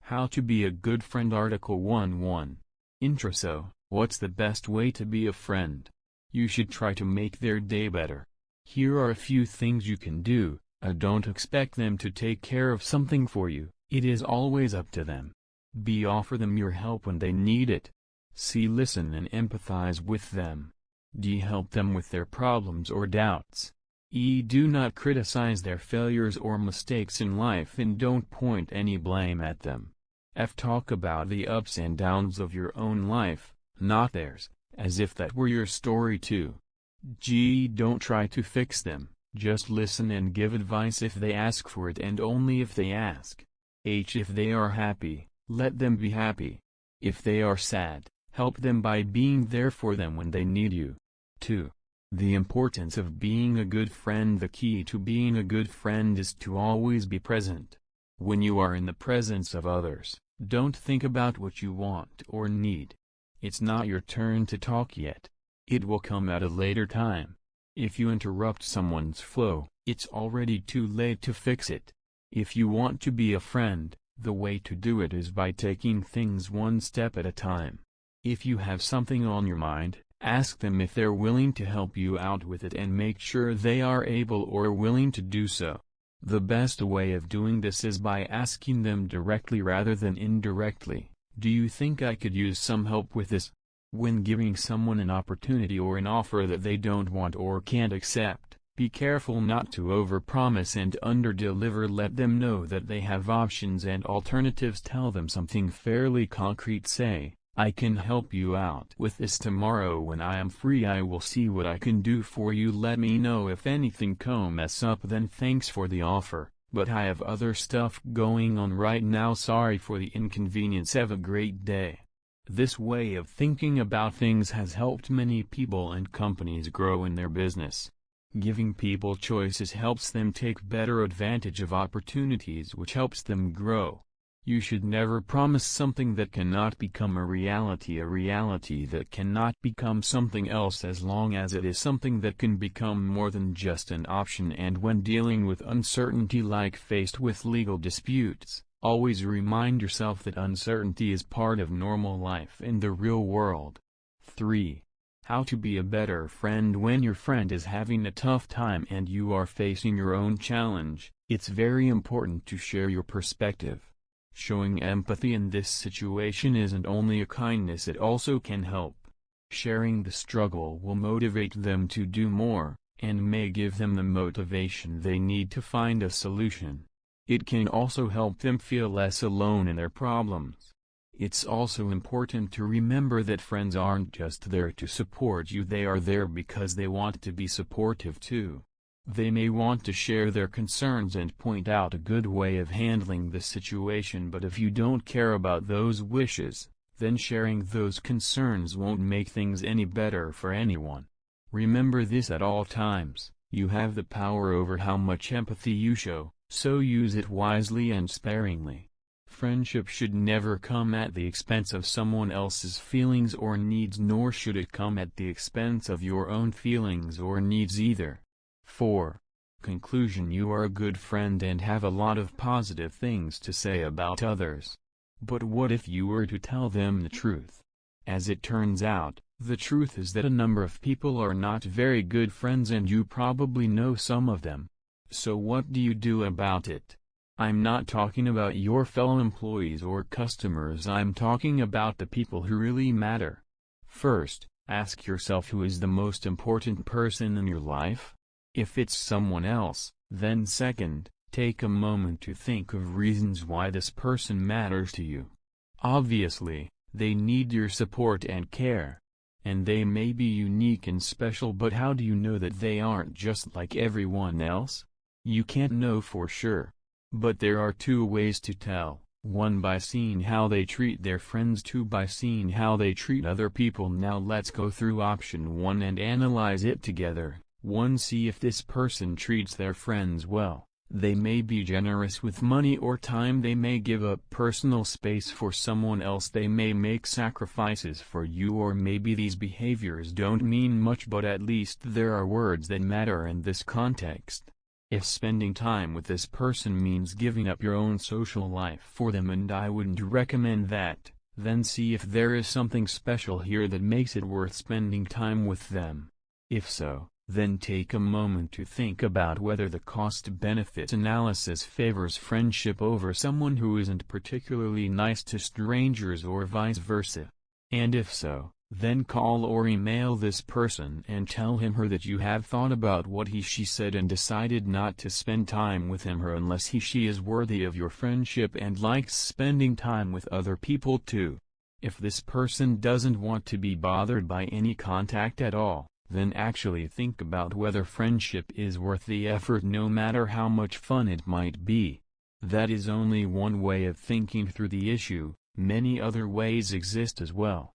How to be a good friend. Article 1:1. Intro. So, what's the best way to be a friend? You should try to make their day better. Here are a few things you can do. Don't expect them to take care of something for you, it is always up to them. B. Offer them your help when they need it. C. Listen and empathize with them. D. Help them with their problems or doubts. E. Do not criticize their failures or mistakes in life and don't point any blame at them. F. Talk about the ups and downs of your own life, not theirs, as if that were your story too. G. Don't try to fix them, just listen and give advice if they ask for it and only if they ask. H. If they are happy, let them be happy. If they are sad, help them by being there for them when they need you. 2. The importance of being a good friend. The key to being a good friend is to always be present. When you are in the presence of others, don't think about what you want or need. It's not your turn to talk yet. It will come at a later time. If you interrupt someone's flow, it's already too late to fix it. If you want to be a friend, the way to do it is by taking things one step at a time. If you have something on your mind, ask them if they're willing to help you out with it and make sure they are able or willing to do so. The best way of doing this is by asking them directly rather than indirectly. Do you think I could use some help with this? When giving someone an opportunity or an offer that they don't want or can't accept, be careful not to overpromise and underdeliver. Let them know that they have options and alternatives. Tell them something fairly concrete. Say, I can help you out with this tomorrow when I am free. I will see what I can do for you. Let me know if anything comes up. Then thanks for the offer, but I have other stuff going on right now. Sorry for the inconvenience. Have a great day. This way of thinking about things has helped many people and companies grow in their business. Giving people choices helps them take better advantage of opportunities, which helps them grow. You should never promise something that cannot become a reality that cannot become something else, as long as it is something that can become more than just an option. And when dealing with uncertainty, like faced with legal disputes, always remind yourself that uncertainty is part of normal life in the real world. 3. How to be a better friend. When your friend is having a tough time and you are facing your own challenge, it's very important to share your perspective. Showing empathy in this situation isn't only a kindness, it also can help. Sharing the struggle will motivate them to do more, and may give them the motivation they need to find a solution. It can also help them feel less alone in their problems. It's also important to remember that friends aren't just there to support you, they are there because they want to be supportive too. They may want to share their concerns and point out a good way of handling the situation, but if you don't care about those wishes, then sharing those concerns won't make things any better for anyone. Remember this at all times: you have the power over how much empathy you show, so use it wisely and sparingly. Friendship should never come at the expense of someone else's feelings or needs, nor should it come at the expense of your own feelings or needs either. 4. Conclusion. You are a good friend and have a lot of positive things to say about others. But what if you were to tell them the truth? As it turns out, the truth is that a number of people are not very good friends, and you probably know some of them. So what do you do about it? I'm not talking about your fellow employees or customers, I'm talking about the people who really matter. First, ask yourself, who is the most important person in your life? If it's someone else, then second, take a moment to think of reasons why this person matters to you. Obviously, they need your support and care. And they may be unique and special, but how do you know that they aren't just like everyone else? You can't know for sure. But there are 2 ways to tell: 1 by seeing how they treat their friends, 2 by seeing how they treat other people. Now let's go through option 1 and analyze it together. 1. See if this person treats their friends well. They may be generous with money or time, they may give up personal space for someone else, they may make sacrifices for you, or maybe these behaviors don't mean much, but at least there are words that matter in this context. If spending time with this person means giving up your own social life for them, and I wouldn't recommend that, then see if there is something special here that makes it worth spending time with them. If so, then take a moment to think about whether the cost-benefit analysis favors friendship over someone who isn't particularly nice to strangers, or vice versa. And if so, then call or email this person and tell him/her that you have thought about what he/she said and decided not to spend time with him/her unless he/she is worthy of your friendship and likes spending time with other people too. If this person doesn't want to be bothered by any contact at all, then actually think about whether friendship is worth the effort, no matter how much fun it might be. That is only one way of thinking through the issue. Many other ways exist as well.